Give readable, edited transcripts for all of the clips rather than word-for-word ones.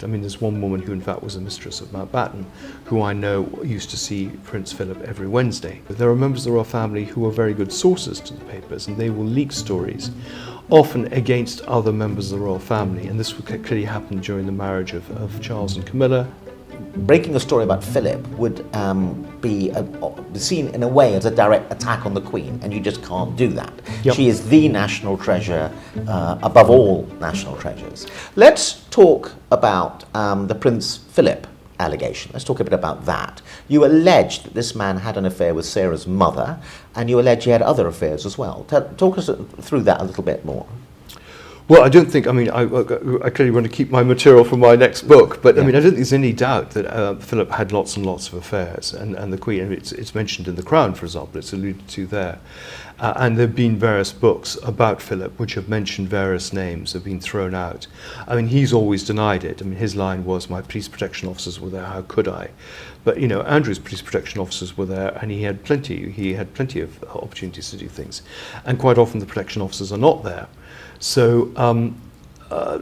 I mean, there's one woman who in fact was a mistress of Mountbatten, who I know used to see Prince Philip every Wednesday. There are members of the royal family who are very good sources to the papers, and they will leak stories, often against other members of the royal family, and this clearly happened during the marriage of Charles and Camilla. Breaking a story about Philip would be seen in a way as a direct attack on the Queen, and you just can't do that. Yep. She is the national treasure above all national treasures. Let's talk about the Prince Philip allegation. Let's talk a bit about that. You allege that this man had an affair with Sarah's mother, and you allege he had other affairs as well. Talk us through that a little bit more. Well, I don't think, I mean, I clearly want to keep my material for my next book, but I mean, I don't think there's any doubt that Philip had lots and lots of affairs, and the Queen, it's mentioned in The Crown, for example, it's alluded to there. And there have been various books about Philip which have mentioned various names, have been thrown out. I mean, he's always denied it. I mean, his line was, my police protection officers were there, how could I? But, you know, Andrew's police protection officers were there, and he had plenty of opportunities to do things. And quite often the protection officers are not there. So,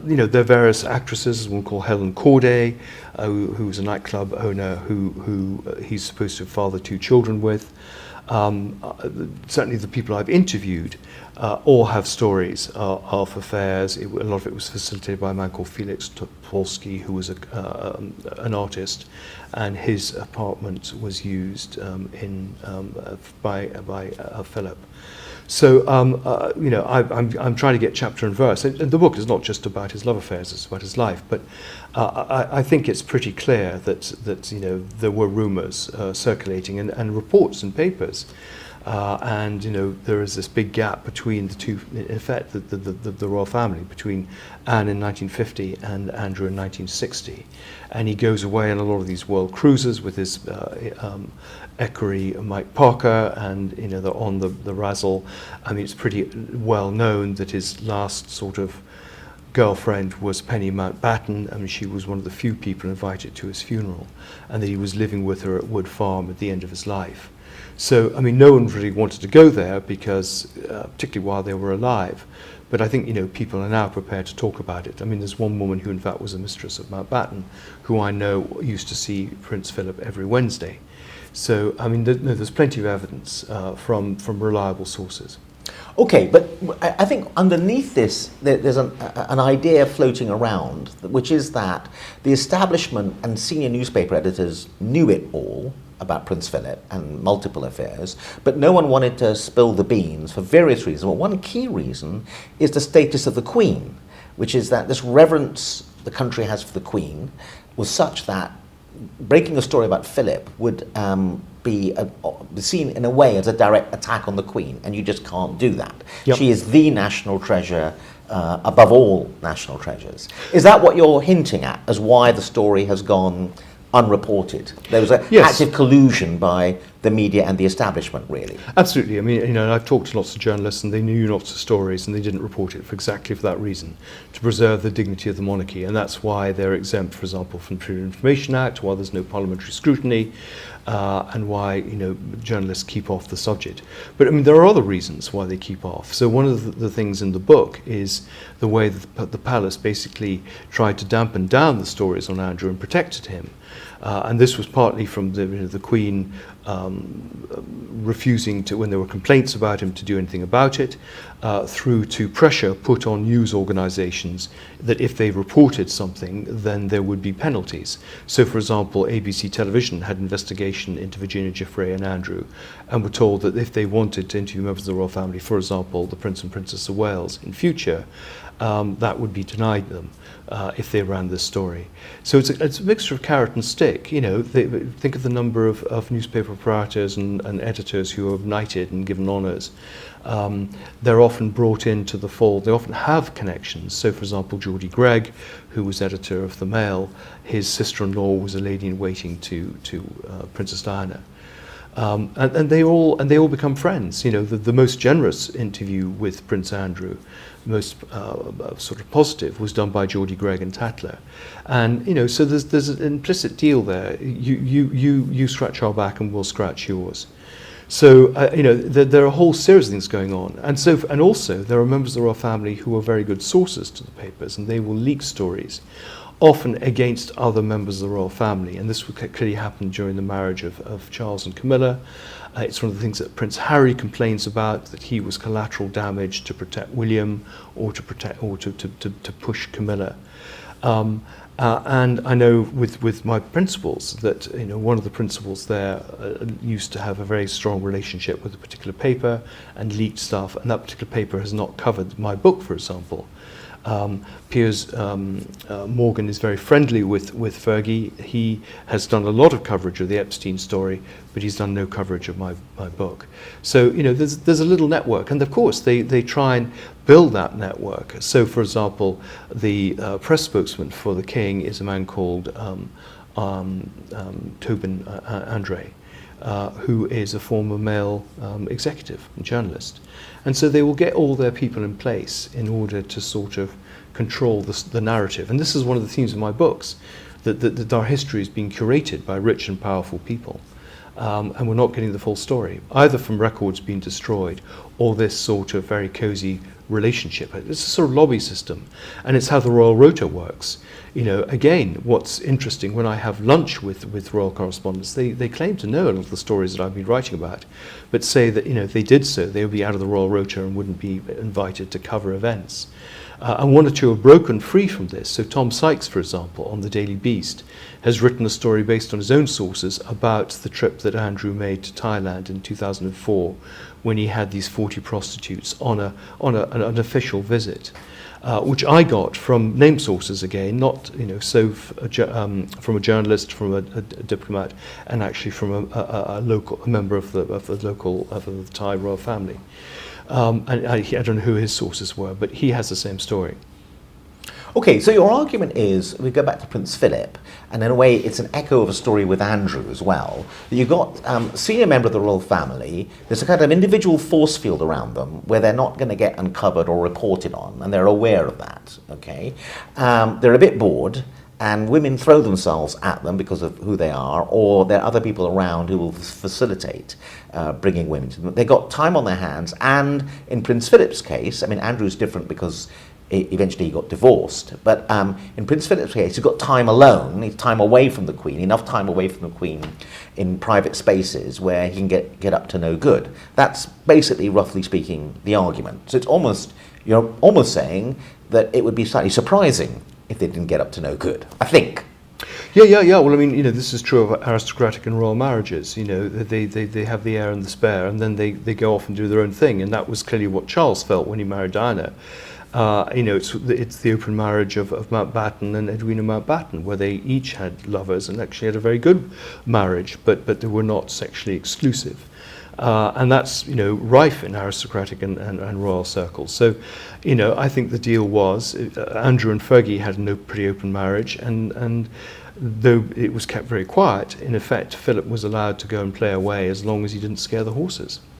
you know, there are various actresses, one called Helen Corday, who was a nightclub owner who he's supposed to have fathered 2 children with. Certainly the people I've interviewed all have stories of affairs. A lot of it was facilitated by a man called Felix Topolsky, who was an artist, and his apartment was used by Philip. So, you know, I'm trying to get chapter and verse. And the book is not just about his love affairs, it's about his life. But I think it's pretty clear that you know, there were rumours circulating and reports in papers. And, you know, there is this big gap between the two, in effect, the royal family, between Anne in 1950 and Andrew in 1960. And he goes away on a lot of these world cruises with his equerry Mike Parker, and, you know, they're on the Razzle. I mean, it's pretty well known that his last sort of girlfriend was Penny Mountbatten. I mean, she was one of the few people invited to his funeral, and that he was living with her at Wood Farm at the end of his life. So, I mean, no one really wanted to go there because, particularly while they were alive. But I think, you know, people are now prepared to talk about it. I mean, there's one woman who in fact was a mistress of Mountbatten, who I know used to see Prince Philip every Wednesday. So, I mean, there's plenty of evidence from reliable sources. Okay, but I think underneath this, there's an idea floating around, which is that the establishment and senior newspaper editors knew it all about Prince Philip and multiple affairs, but no one wanted to spill the beans for various reasons. Well, one key reason is the status of the Queen, which is that this reverence the country has for the Queen was such that breaking a story about Philip would be seen in a way as a direct attack on the Queen, and you just can't do that. Yep. She is the national treasure above all national treasures. Is that what you're hinting at as why the story has gone unreported? There was an active collusion by the media and the establishment, really. Absolutely. I mean, you know, I've talked to lots of journalists, and they knew lots of stories, and they didn't report it for exactly that reason, to preserve the dignity of the monarchy. And that's why they're exempt, for example, from the Freedom of Information Act, why there's no parliamentary scrutiny, and why, you know, journalists keep off the subject. But I mean, there are other reasons why they keep off. So one of the things in the book is the way that the palace basically tried to dampen down the stories on Andrew and protected him. And this was partly from the Queen refusing to, when there were complaints about him, to do anything about it, through to pressure put on news organisations that if they reported something, then there would be penalties. So, for example, ABC Television had investigation into Virginia Giuffre and Andrew, and were told that if they wanted to interview members of the royal family, for example, the Prince and Princess of Wales, in future, that would be denied them if they ran this story. So it's a mixture of carrot and stick. You know, think of the number of newspaper proprietors and editors who are knighted and given honours. They're often brought into the fold. They often have connections. So, for example, Geordie Gregg, who was editor of the Mail, his sister-in-law was a lady-in-waiting to Princess Diana. And they all become friends. You know, the most generous interview with Prince Andrew, most sort of positive, was done by Geordie Gregg and Tatler. And, you know, so there's an implicit deal there. You scratch our back and we'll scratch yours. So, you know, there are a whole series of things going on. And also, there are members of the royal family who are very good sources to the papers, and they will leak stories, often against other members of the royal family. And this clearly happened during the marriage of Charles and Camilla. It's one of the things that Prince Harry complains about, that he was collateral damage to protect William or to push Camilla. And I know with my principals that one of the principals there used to have a very strong relationship with a particular paper and leaked stuff, and that particular paper has not covered my book, for example. Piers Morgan is very friendly with Fergie. He has done a lot of coverage of the Epstein story, but he's done no coverage of my book. So there's a little network, and of course they try and build that network. So, for example, the press spokesman for the King is a man called Tobin Andre, who is a former male executive and journalist. And so they will get all their people in place in order to sort of control the narrative. And this is one of the themes of my books, that our history is being curated by rich and powerful people. And we're not getting the full story, either from records being destroyed or this sort of very cosy relationship. It's a sort of lobby system, and it's how the Royal Rota works. Again, what's interesting, when I have lunch with royal correspondents, they claim to know a lot of the stories that I've been writing about, but say that if they did so, they would be out of the Royal Rota and wouldn't be invited to cover events. And one or two have broken free from this. So Tom Sykes, for example, on the Daily Beast, has written a story based on his own sources about the trip that Andrew made to Thailand in 2004, when he had these 40 prostitutes on an official visit, which I got from name sources again, not from a journalist, from a diplomat, and actually from a member of the Thai royal family. And I don't know who his sources were, but he has the same story. Okay, so your argument is, we go back to Prince Philip, and in a way it's an echo of a story with Andrew as well. You've got a senior member of the royal family, there's a kind of individual force field around them where they're not going to get uncovered or reported on, and they're aware of that, okay? They're a bit bored, and women throw themselves at them because of who they are, or there are other people around who will facilitate bringing women to them. They've got time on their hands, and in Prince Philip's case, I mean, Andrew's different because eventually he got divorced, but in Prince Philip's case, he's got time alone, he's time away from the Queen, enough time away from the Queen in private spaces where he can get up to no good. That's basically, roughly speaking, the argument. So you're almost saying that it would be slightly surprising if they didn't get up to no good, I think. Yeah. Well, I mean, this is true of aristocratic and royal marriages. They have the heir and the spare, and then they go off and do their own thing. And that was clearly what Charles felt when he married Diana. It's the open marriage of Mountbatten and Edwina Mountbatten, where they each had lovers and actually had a very good marriage, but they were not sexually exclusive. And that's rife in aristocratic and royal circles. So I think the deal was Andrew and Fergie had a pretty open marriage, and though it was kept very quiet, in effect Philip was allowed to go and play away as long as he didn't scare the horses.